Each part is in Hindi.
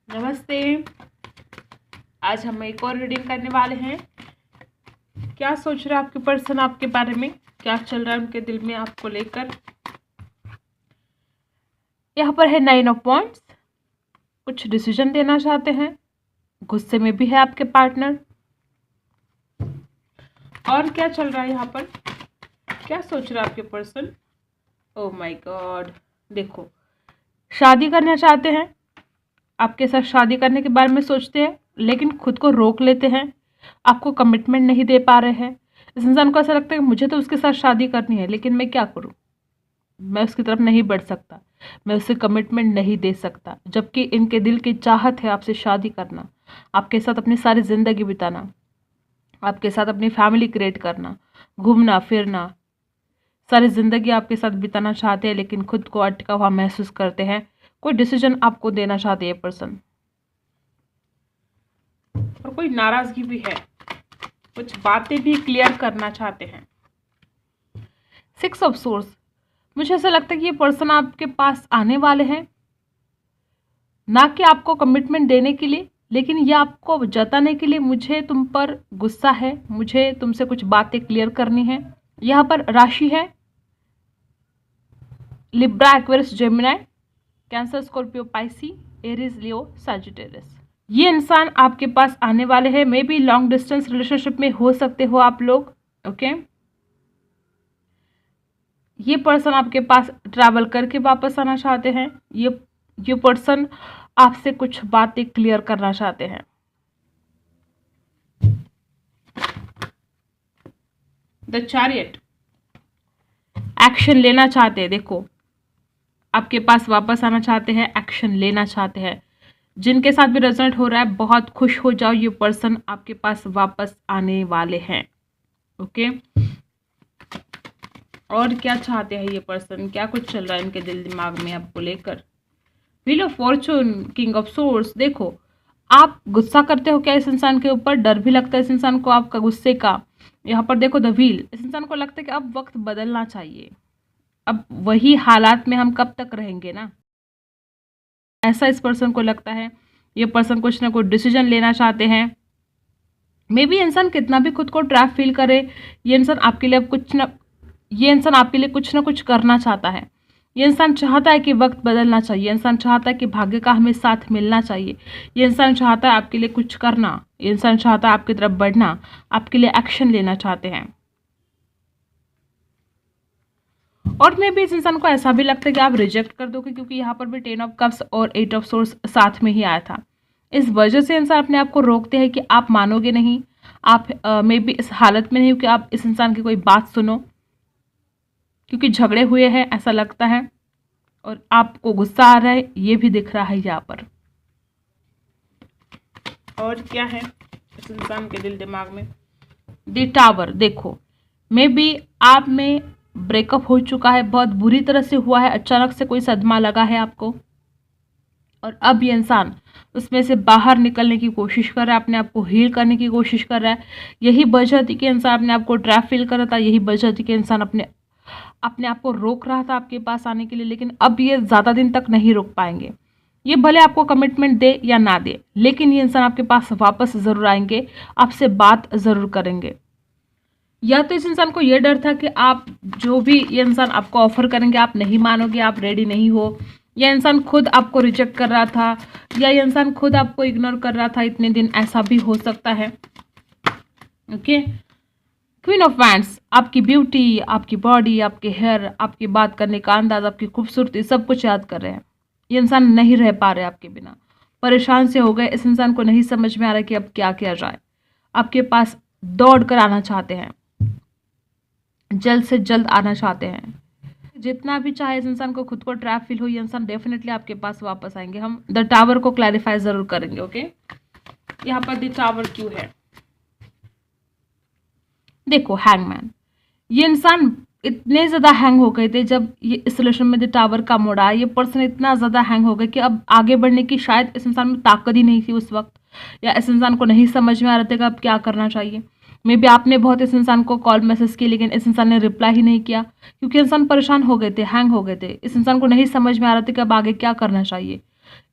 नमस्ते। आज हम एक और रीडिंग करने वाले हैं। क्या सोच रहा है आपके पर्सन आपके बारे में, क्या चल रहा है उनके दिल में आपको लेकर। यहाँ पर है 9 ऑफ वॉन्ड्स। कुछ डिसीजन देना चाहते हैं, गुस्से में भी है आपके पार्टनर। और क्या चल रहा है यहाँ पर, क्या सोच रहा है आपके पर्सन। ओह माय गॉड, देखो शादी करना चाहते हैं, आपके साथ शादी करने के बारे में सोचते हैं, लेकिन खुद को रोक लेते हैं, आपको कमिटमेंट नहीं दे पा रहे हैं। इस इंसान को ऐसा लगता है कि मुझे तो उसके साथ शादी करनी है, लेकिन मैं क्या करूं, मैं उसकी तरफ नहीं बढ़ सकता, मैं उससे कमिटमेंट नहीं दे सकता। जबकि इनके दिल की चाहत है आपसे शादी करना, आपके साथ अपनी सारी ज़िंदगी बिताना, आपके साथ अपनी फैमिली क्रिएट करना, घूमना फिरना, सारी ज़िंदगी आपके साथ बिताना चाहते हैं, लेकिन खुद को अटका हुआ महसूस करते हैं। कोई डिसीजन आपको देना चाहते हैं पर्सन, और कोई नाराजगी भी है, कुछ बातें भी क्लियर करना चाहते हैं। 6 ऑफ सोर्स, मुझे ऐसा लगता है कि ये पर्सन आपके पास आने वाले हैं, ना कि आपको कमिटमेंट देने के लिए, लेकिन ये आपको जताने के लिए मुझे तुम पर गुस्सा है, मुझे तुमसे कुछ बातें क्लियर करनी है। यहाँ पर राशि है Libra, Aquarius, Gemini, Cancer, Scorpio, Pisces, Aries, Leo, Sagittarius. ये इंसान आपके पास आने वाले हैं। Maybe long distance relationship में हो सकते हो आप लोग। ओके, ये पर्सन आपके पास ट्रैवल करके वापस आना चाहते हैं। ये पर्सन आपसे कुछ बातें क्लियर करना चाहते हैं। द चैरियट, एक्शन लेना चाहते हैं। देखो आपके पास वापस आना चाहते हैं, एक्शन लेना चाहते हैं। जिनके साथ भी रेजोनेट हो रहा है, बहुत खुश हो जाओ, ये पर्सन आपके पास वापस आने वाले हैं। ओके, और क्या चाहते हैं ये पर्सन, क्या कुछ चल रहा है इनके दिल दिमाग में आपको लेकर। Wheel of Fortune, king of source. देखो आप गुस्सा करते हो क्या इस इंसान के ऊपर, डर भी लगता है इस इंसान को आपका गुस्से का। यहाँ पर देखो द व्हील, इस इंसान को लगता है कि अब वक्त बदलना चाहिए, अब वही हालात में हम कब तक रहेंगे ना, ऐसा इस पर्सन को लगता है। ये पर्सन कुछ ना कुछ डिसीजन लेना चाहते हैं। मे बी इंसान कितना भी खुद को ट्रैप फील करे, ये इंसान आपके लिए कुछ ना कुछ करना चाहता है। ये इंसान चाहता है कि वक्त बदलना चाहिए, इंसान चाहता है कि भाग्य का हमें साथ मिलना चाहिए। ये इंसान चाहता है आपके लिए कुछ करना, ये इंसान चाहता है आपकी तरफ बढ़ना, आपके लिए एक्शन लेना चाहते हैं। और मे भी इस इंसान को ऐसा भी लगता है कि आप रिजेक्ट कर दोगे, क्योंकि यहाँ पर भी 10 ऑफ कप्स और 8 ऑफ सोर्स साथ में ही आया था। इस वजह से इंसान अपने आप को रोकते हैं कि आप मानोगे नहीं, आप मे बी इस हालत में नहीं हो कि आप इस इंसान की कोई बात सुनो, क्योंकि झगड़े हुए हैं ऐसा लगता है, और आपको गुस्सा आ रहा है, ये भी दिख रहा है यहाँ पर। और क्या है इस इंसान के दिल दिमाग में। द टावर, देखो मे बी आप में ब्रेकअप हो चुका है, बहुत बुरी तरह से हुआ है, अचानक से कोई सदमा लगा है आपको, और अब ये इंसान उसमें से बाहर निकलने की कोशिश कर रहा है, अपने आप को हील करने की कोशिश कर रहा है। यही वजह थी कि इंसान अपने आप को ट्रैप फील कर रहा था, यही वजह थी कि इंसान अपने आप को रोक रहा था आपके पास आने के लिए, लेकिन अब ये ज़्यादा दिन तक नहीं रोक पाएंगे। ये भले आपको कमिटमेंट दे या ना दे, लेकिन ये इंसान आपके पास वापस ज़रूर आएंगे, आपसे बात ज़रूर करेंगे। या तो इस इंसान को यह डर था कि आप जो भी ये इंसान आपको ऑफर करेंगे आप नहीं मानोगे, आप रेडी नहीं हो, या इंसान खुद आपको रिजेक्ट कर रहा था, या ये इंसान खुद आपको इग्नोर कर रहा था इतने दिन, ऐसा भी हो सकता है। ओके, क्वीन ऑफ वैंड्स, आपकी ब्यूटी, आपकी बॉडी, आपके हेयर, आपकी बात करने का अंदाज, आपकी खूबसूरती, सब कुछ याद कर रहे हैं। ये इंसान नहीं रह पा रहे आपके बिना, परेशान से हो गए। इस इंसान को नहीं समझ में आ रहा कि अब क्या किया जाए, आपके पास दौड़ कर आना चाहते हैं, जल्द से जल्द आना चाहते हैं। जितना भी चाहे इस इंसान को खुद को ट्रैप फील हो, ये इंसान डेफिनेटली आपके पास वापस आएंगे। हम द टावर को क्लैरिफाई जरूर करेंगे। ओके, यहाँ पर द टावर क्यों है, देखो हैंगमैन, ये इंसान इतने ज़्यादा हैंग हो गए थे जब ये इस रिलेशन में द टावर का मोड़ आया। ये पर्सन इतना ज़्यादा हैंग हो गए कि अब आगे बढ़ने की शायद इस इंसान में ताकत ही नहीं थी उस वक्त, या इस इंसान को नहीं समझ में आ रहा था कि अब क्या करना चाहिए। मे बी आपने बहुत इस इंसान को कॉल मैसेज किए, लेकिन इस इंसान ने रिप्लाई ही नहीं किया, क्योंकि इंसान परेशान हो गए थे, हैंग हो गए थे। इस इंसान को नहीं समझ में आ रहा था कि अब आगे क्या करना चाहिए।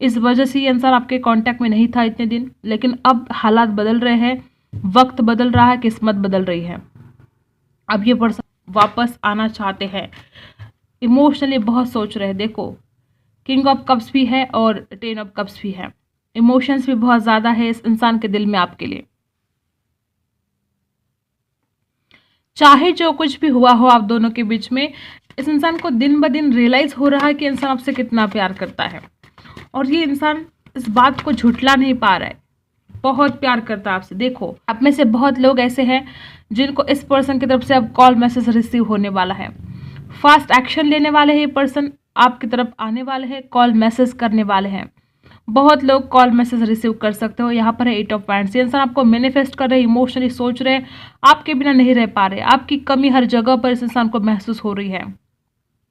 इस वजह से ये इंसान आपके कांटेक्ट में नहीं था इतने दिन, लेकिन अब हालात बदल रहे हैं, वक्त बदल रहा है, किस्मत बदल रही है। अब ये पर्सन वापस आना चाहते हैं, इमोशनली बहुत सोच रहे हैं। देखो किंग ऑफ कप्स भी है और 10 ऑफ कप्स भी है, इमोशंस भी बहुत ज़्यादा है इस इंसान के दिल में आपके लिए। चाहे जो कुछ भी हुआ हो आप दोनों के बीच में, इस इंसान को दिन ब दिन रियलाइज हो रहा है कि इंसान आपसे कितना प्यार करता है, और ये इंसान इस बात को झुठला नहीं पा रहा है, बहुत प्यार करता है आपसे। देखो आप में से बहुत लोग ऐसे हैं जिनको इस पर्सन की तरफ से अब कॉल मैसेज रिसीव होने वाला है, फास्ट एक्शन लेने वाले हैं, ये पर्सन आपकी तरफ आने वाले हैं, कॉल मैसेज करने वाले हैं। बहुत लोग कॉल मैसेज रिसीव कर सकते हो। यहाँ पर है 8 ऑफ वांड्स, ये इंसान आपको मैनिफेस्ट कर रहे हैं, इमोशनली सोच रहे हैं, आपके बिना नहीं रह पा रहे, आपकी कमी हर जगह पर इस इंसान को महसूस हो रही है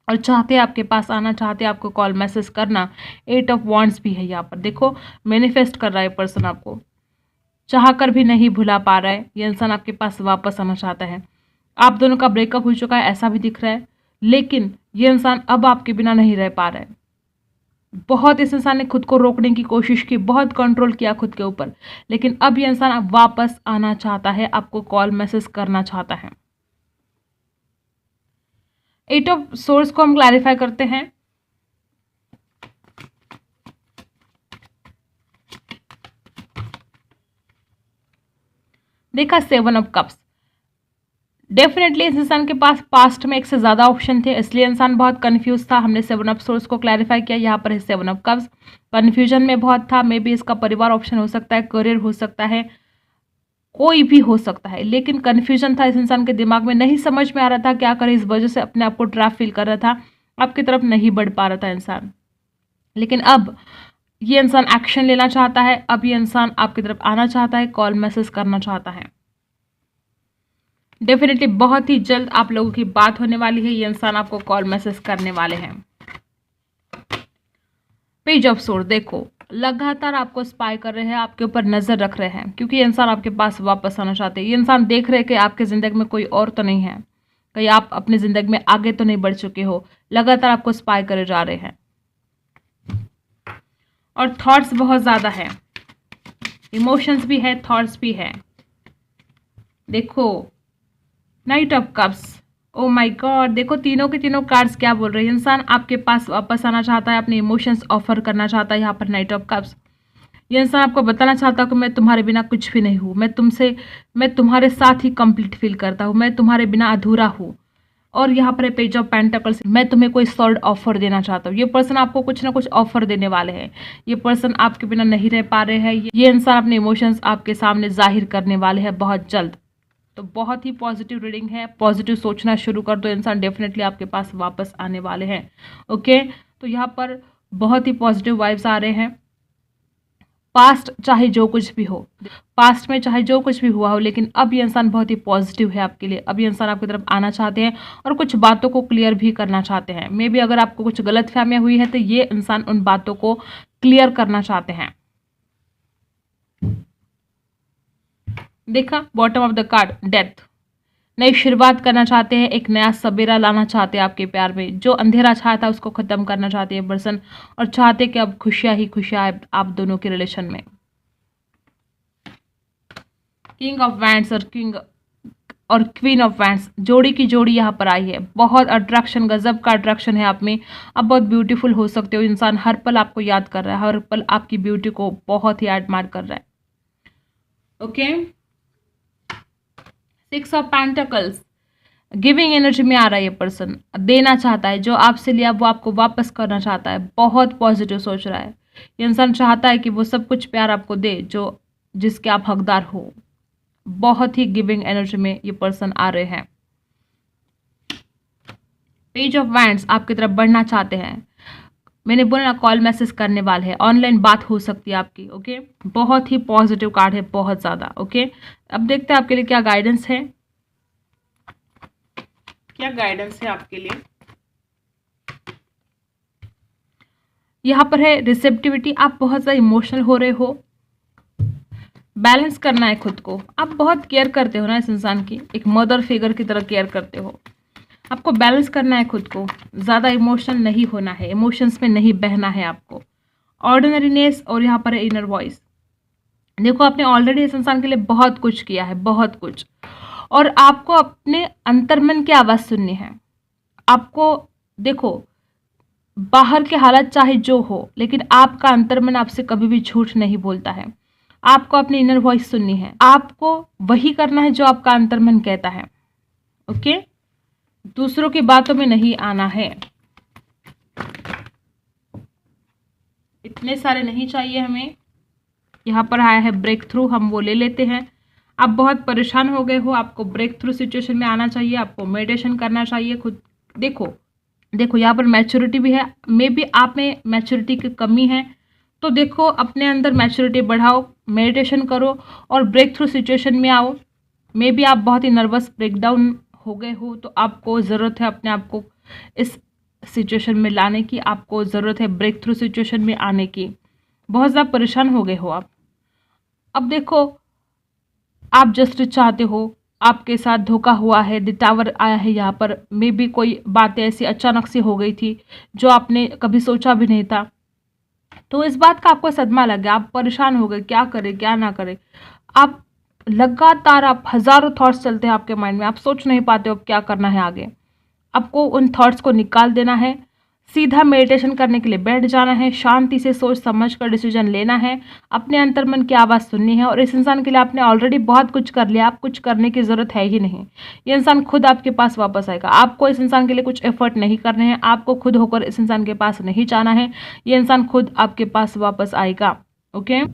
और चाहते हैं आपके पास आना, चाहते हैं आपको कॉल मैसेज करना। 8 ऑफ वांड्स भी है यहाँ पर, देखो मैनिफेस्ट कर रहा है पर्सन, आपको चाह कर भी नहीं भुला पा रहा है, ये इंसान आपके पास वापस आना चाहता है। आप दोनों का ब्रेकअप हो चुका है ऐसा भी दिख रहा है, लेकिन ये इंसान अब आपके बिना नहीं रह पा रहा है। बहुत इस इंसान ने खुद को रोकने की कोशिश की, बहुत कंट्रोल किया खुद के ऊपर, लेकिन अब ये इंसान अब वापस आना चाहता है, आपको कॉल मैसेज करना चाहता है। 8 ऑफ सोर्स को हम क्लैरिफाई करते हैं। देखा 7 ऑफ कप्स, डेफिनेटली इस इंसान के पास पास्ट में एक से ज़्यादा ऑप्शन थे, इसलिए इंसान बहुत कंफ्यूज था। हमने 7 ऑफ सोर्स को क्लैरिफाई किया, यहाँ पर है 7 ऑफ कप्स, कंफ्यूजन में बहुत था। मे बी इसका परिवार ऑप्शन हो सकता है, करियर हो सकता है, कोई भी हो सकता है, लेकिन कंफ्यूजन था इस इंसान के दिमाग में, नहीं समझ में आ रहा था क्या करे, इस वजह से अपने आप को ट्रैप फील कर रहा था, आपकी तरफ नहीं बढ़ पा रहा था इंसान। लेकिन अब ये इंसान एक्शन लेना चाहता है, अब ये इंसान आपकी तरफ आना चाहता है, कॉल मैसेज करना चाहता है। डेफिनेटली बहुत ही जल्द आप लोगों की बात होने वाली है, ये इंसान आपको कॉल मैसेज करने वाले हैं। पेज ऑफ सोर्स, देखो लगातार आपको स्पाई कर रहे हैं, आपके ऊपर नजर रख रहे हैं, क्योंकि ये इंसान आपके पास वापस आना चाहते हैं। ये इंसान देख रहे हैं कि आपके जिंदगी में कोई और तो नहीं है, कहीं आप अपनी जिंदगी में आगे तो नहीं बढ़ चुके हो, लगातार आपको स्पाई करे जा रहे हैं। और थॉट्स बहुत ज्यादा है, इमोशंस भी है, थॉट्स भी है। देखो night of cups, oh my God, देखो तीनों के तीनों कार्ड्स क्या बोल रहे हैं। इंसान आपके पास वापस आना चाहता है, अपने इमोशंस ऑफर करना चाहता है। यहाँ पर नाइट ऑफ कप्स, ये इंसान आपको बताना चाहता है कि मैं तुम्हारे बिना कुछ भी नहीं हूँ, मैं तुम्हारे साथ ही कंप्लीट फील करता हूँ, मैं तुम्हारे बिना अधूरा हूँ। और यहाँ पर पेज ऑफ पेंटिकल्स, मैं तुम्हें कोई सॉलिड ऑफर देना चाहता हूँ। ये पर्सन आपको कुछ ना कुछ ऑफर देने वाले हैं, ये पर्सन आपके बिना नहीं रह पा रहे हैं, ये इंसान अपने इमोशंस आपके सामने जाहिर करने वाले हैं बहुत जल्द। तो बहुत ही पॉजिटिव रीडिंग है, पॉजिटिव सोचना शुरू कर दो, इंसान डेफिनेटली आपके पास वापस आने वाले हैं। ओके, तो यहाँ पर बहुत ही पॉजिटिव वाइब्स आ रहे हैं। पास्ट चाहे जो कुछ भी हो, पास्ट में चाहे जो कुछ भी हुआ हो, लेकिन अब ये इंसान बहुत ही पॉजिटिव है आपके लिए। अब ये इंसान आपकी तरफ आना चाहते हैं और कुछ बातों को क्लियर भी करना चाहते हैं। मे बी अगर आपको कुछ गलत फहमियां हुई है तो ये इंसान उन बातों को क्लियर करना चाहते हैं। देखा bottom of the card, death, नई शुरुआत करना चाहते हैं, एक नया सवेरा लाना चाहते हैं आपके प्यार में। जो अंधेरा छाया था उसको खत्म करना चाहते हैं पर्सन, और चाहते कि अब खुशियां ही खुशियां आए आप दोनों के रिलेशन में। किंग ऑफ वैंड्स और क्वीन ऑफ वैंड्स, जोड़ी की जोड़ी यहाँ पर आई है। बहुत अट्रैक्शन, गजब का अट्रैक्शन है आप में। आप बहुत ब्यूटीफुल हो सकते हो, इंसान हर पल आपको याद कर रहा है, हर पल आपकी ब्यूटी को बहुत ही एडमायर कर रहा है। Okay, 6 of pentacles, giving energy में आ रहा है ये पर्सन, देना चाहता है, जो आपसे लिया वो आपको वापस करना चाहता है, बहुत पॉजिटिव सोच रहा है। ये इंसान चाहता है कि वो सब कुछ प्यार आपको दे जो जिसके आप हकदार हो। बहुत ही गिविंग एनर्जी में ये पर्सन आ रहे हैं। पेज ऑफ वैंड्स, आपकी तरफ बढ़ना चाहते हैं। मैंने बोला ना, कॉल मैसेज करने वाले हैं, ऑनलाइन बात हो सकती है आपकी। ओके, बहुत ही पॉजिटिव कार्ड है, बहुत ज़्यादा। ओके, अब देखते हैं आपके लिए क्या गाइडेंस है, क्या गाइडेंस है आपके लिए। यहाँ पर है रिसेप्टिविटी, आप बहुत ज़्यादा इमोशनल हो रहे हो, बैलेंस करना है खुद को। आप बहुत केयर करते हो ना इस इंसान की, एक मदर फिगर की तरह केयर करते हो। आपको बैलेंस करना है खुद को, ज़्यादा इमोशनल नहीं होना है, इमोशंस में नहीं बहना है आपको। ऑर्डिनरीनेस और यहाँ पर है इनर वॉइस। देखो आपने ऑलरेडी इस इंसान के लिए बहुत कुछ किया है, बहुत कुछ, और आपको अपने अंतर्मन की आवाज़ सुननी है। आपको देखो बाहर के हालात चाहे जो हो, लेकिन आपका अंतर्मन आपसे कभी भी झूठ नहीं बोलता है। आपको अपनी इनर वॉइस सुननी है, आपको वही करना है जो आपका अंतर्मन कहता है। ओके, दूसरों की बातों में नहीं आना है। इतने सारे नहीं चाहिए हमें। यहाँ पर आया है ब्रेक थ्रू, हम वो ले लेते हैं। आप बहुत परेशान हो गए हो, आपको ब्रेक थ्रू सिचुएशन में आना चाहिए, आपको मेडिटेशन करना चाहिए खुद। देखो यहाँ पर मैच्योरिटी भी है, मे बी आप में मैच्योरिटी की कमी है, तो देखो अपने अंदर मैच्योरिटी बढ़ाओ, मेडिटेशन करो और ब्रेक थ्रू सिचुएशन में आओ। मे बी आप बहुत ही नर्वस ब्रेकडाउन हो गए हो, तो आपको ज़रूरत है अपने आप को इस सिचुएशन में लाने की, आपको ज़रूरत है ब्रेक थ्रू सिचुएशन में आने की। बहुत ज़्यादा परेशान हो गए हो आप। अब देखो आप जस्टिस चाहते हो, आपके साथ धोखा हुआ है, द टावर आया है यहाँ पर। मे बी कोई बातें ऐसी अचानक से हो गई थी जो आपने कभी सोचा भी नहीं था, तो इस बात का आपको सदमा लग गया, आप परेशान हो गए, क्या करें क्या ना करें। आप लगातार आप हज़ारों थॉट्स चलते हैं आपके माइंड में, आप सोच नहीं पाते हो अब क्या करना है आगे। आपको उन थॉट्स को निकाल देना है, सीधा मेडिटेशन करने के लिए बैठ जाना है, शांति से सोच समझ कर डिसीजन लेना है, अपने अंतर्मन की आवाज़ सुननी है। और इस इंसान के लिए आपने ऑलरेडी बहुत कुछ कर लिया, आप कुछ करने की ज़रूरत है ही नहीं। ये इंसान खुद आपके पास वापस आएगा, आपको इस इंसान के लिए कुछ एफर्ट नहीं करने हैं, आपको खुद होकर इस इंसान के पास नहीं जाना है, ये इंसान खुद आपके पास वापस आएगा। Okay,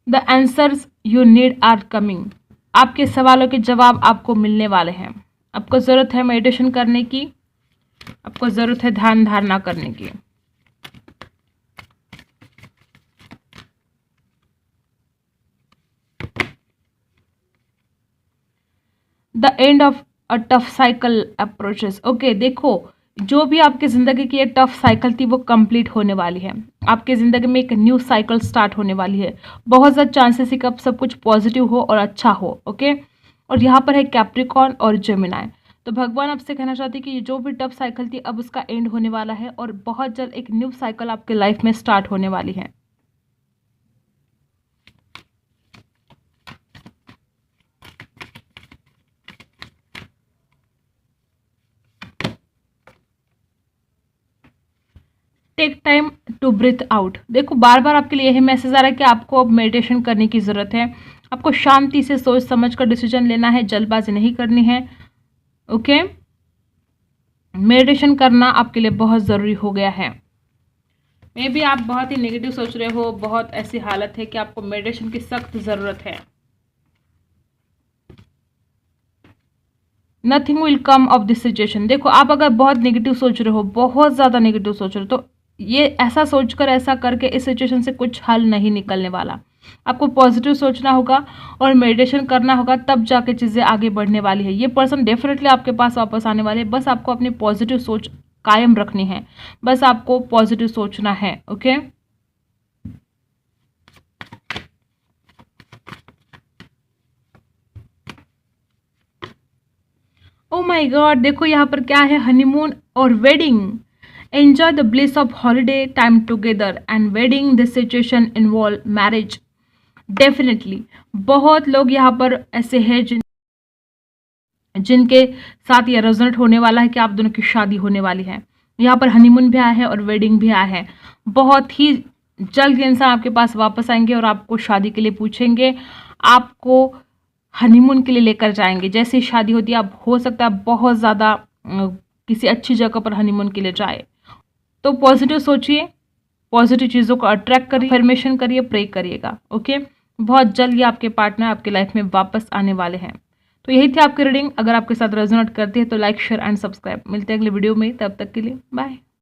the answers you need are coming. आपके सवालों के जवाब आपको मिलने वाले हैं। आपको ज़रूरत है मेडिटेशन करने की, आपको ज़रूरत है ध्यान धारणा करने की। The end of a tough cycle approaches. Okay, देखो जो भी आपकी ज़िंदगी की ये टफ साइकिल थी वो कंप्लीट होने वाली है। आपकी ज़िंदगी में एक न्यू साइकिल स्टार्ट होने वाली है। बहुत ज़्यादा चांसेस है कि अब सब कुछ पॉजिटिव हो और अच्छा हो। ओके, और यहाँ पर है कैप्रिकॉर्न और जेमिनाई। तो भगवान आपसे कहना चाहते हैं कि ये जो भी टफ साइकिल थी अब उसका एंड होने वाला है और बहुत जल्द एक न्यू साइकिल आपके लाइफ में स्टार्ट होने वाली है। Take time to breathe out. देखो बार बार आपके लिए यही मैसेज आ रहा है कि आपको अब मेडिटेशन करने की ज़रूरत है, आपको शांति से सोच समझ कर डिसीजन लेना है, जल्दबाजी नहीं करनी है। ओके, मेडिटेशन करना आपके लिए बहुत ज़रूरी हो गया है। मे बी आप बहुत ही नेगेटिव सोच रहे हो, बहुत ऐसी हालत है कि आपको मेडिटेशन की सख्त ज़रूरत है। Nothing will come of this situation. देखो आप अगर बहुत नेगेटिव सोच रहे हो, बहुत ज़्यादा नेगेटिव सोच रहे हो, तो ये ऐसा सोचकर ऐसा करके इस सिचुएशन से कुछ हल नहीं निकलने वाला। आपको पॉजिटिव सोचना होगा और मेडिटेशन करना होगा, तब जाके चीज़ें आगे बढ़ने वाली है। ये पर्सन डेफिनेटली आपके पास वापस आने वाले हैं, बस आपको अपनी पॉजिटिव सोच कायम रखनी है, बस आपको पॉजिटिव सोचना है। ओके, ओ माय गॉड, देखो यहाँ पर क्या है, हनीमून और wedding. Enjoy the bliss of holiday time together and wedding. This situation involve marriage. Definitely बहुत लोग यहाँ पर ऐसे हैं जिनके साथ ये रेजोनेट होने वाला है कि आप दोनों की शादी होने वाली है। यहाँ पर हनीमून भी आया है और वेडिंग भी आया है। बहुत ही जल्द ये इंसान आपके पास वापस आएंगे और आपको शादी के लिए पूछेंगे, आपको हनीमून के लिए लेकर जाएंगे। जैसे ही शादी होती है, आप हो सकता है बहुत ज़्यादा किसी अच्छी जगह पर हनीमून के लिए जाए। तो पॉजिटिव सोचिए, पॉजिटिव चीज़ों को अट्रैक्ट करिए, अफर्मेशन करिए, प्रे करिएगा। ओके, बहुत जल्द ये आपके पार्टनर आपके लाइफ में वापस आने वाले हैं। तो यही थी आपकी रीडिंग। अगर आपके साथ रेजोनेट करती है तो लाइक शेयर एंड सब्सक्राइब। मिलते हैं अगले वीडियो में, तब तक के लिए बाय।